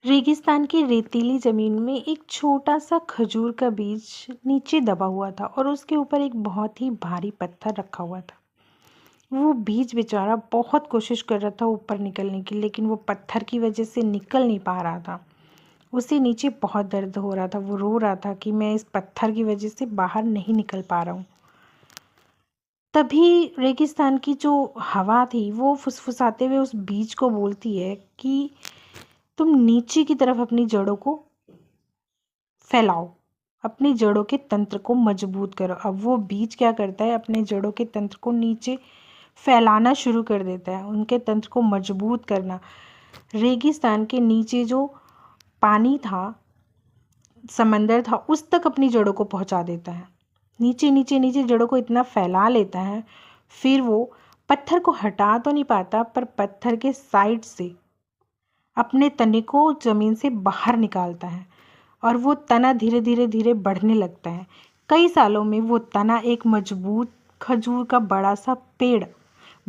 रेगिस्तान की रेतीली ज़मीन में एक छोटा सा खजूर का बीज नीचे दबा हुआ था और उसके ऊपर एक बहुत ही भारी पत्थर रखा हुआ था। वो बीज बेचारा बहुत कोशिश कर रहा था ऊपर निकलने की, लेकिन वो पत्थर की वजह से निकल नहीं पा रहा था। उसे नीचे बहुत दर्द हो रहा था। वो रो रहा था कि मैं इस पत्थर की वजह से बाहर नहीं निकल पा रहा हूँ। तभी रेगिस्तान की जो हवा थी वो फुसफुसाते हुए उस बीज को बोलती है कि तुम नीचे की तरफ अपनी जड़ों को फैलाओ, अपनी जड़ों के तंत्र को मजबूत करो। अब वो बीज क्या करता है, अपने जड़ों के तंत्र को नीचे फैलाना शुरू कर देता है, उनके तंत्र को मजबूत करना। रेगिस्तान के नीचे जो पानी था, समंदर था, उस तक अपनी जड़ों को पहुंचा देता है। नीचे नीचे नीचे जड़ों को इतना फैला लेता है। फिर वो पत्थर को हटा तो नहीं पाता, पर पत्थर के साइड से अपने तने को ज़मीन से बाहर निकालता है और वो तना धीरे धीरे धीरे बढ़ने लगता है। कई सालों में वो तना एक मजबूत खजूर का बड़ा सा पेड़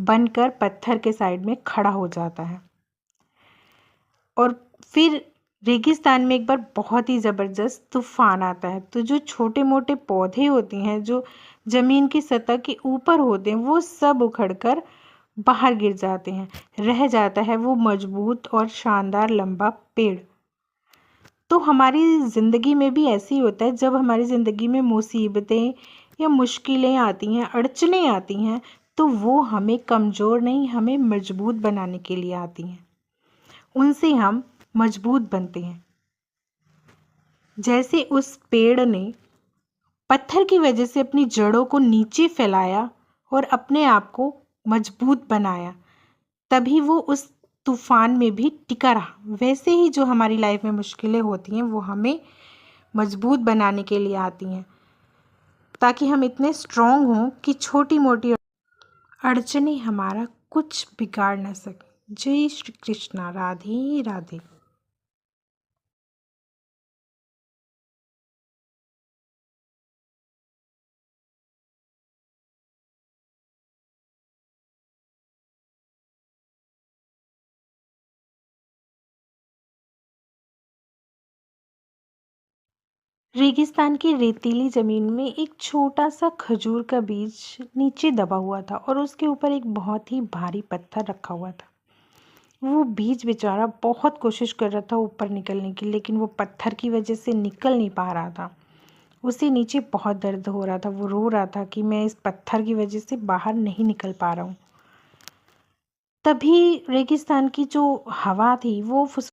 बनकर पत्थर के साइड में खड़ा हो जाता है। और फिर रेगिस्तान में एक बार बहुत ही ज़बरदस्त तूफान आता है, तो जो छोटे मोटे पौधे होते हैं जो ज़मीन की सतह के ऊपर होते हैं, वो सब उखड़कर बाहर गिर जाते हैं। रह जाता है वो मजबूत और शानदार लंबा पेड़। तो हमारी ज़िंदगी में भी ऐसे ही होता है, जब हमारी ज़िंदगी में मुसीबतें या मुश्किलें आती हैं, अड़चनें आती हैं, तो वो हमें कमज़ोर नहीं, हमें मजबूत बनाने के लिए आती हैं। उनसे हम मजबूत बनते हैं। जैसे उस पेड़ ने पत्थर की वजह से अपनी जड़ों को नीचे फैलाया और अपने आप को मजबूत बनाया, तभी वो उस तूफान में भी टिका रहा। वैसे ही जो हमारी लाइफ में मुश्किलें होती हैं, वो हमें मजबूत बनाने के लिए आती हैं, ताकि हम इतने स्ट्रांग हों कि छोटी मोटी अड़चनें हमारा कुछ बिगाड़ ना सके। जय श्री कृष्णा। राधे राधे। रेगिस्तान की रेतीली ज़मीन में एक छोटा सा खजूर का बीज नीचे दबा हुआ था और उसके ऊपर एक बहुत ही भारी पत्थर रखा हुआ था। वो बीज बेचारा बहुत कोशिश कर रहा था ऊपर निकलने की, लेकिन वो पत्थर की वजह से निकल नहीं पा रहा था। उसे नीचे बहुत दर्द हो रहा था। वो रो रहा था कि मैं इस पत्थर की वजह से बाहर नहीं निकल पा रहा हूँ। तभी रेगिस्तान की जो हवा थी वो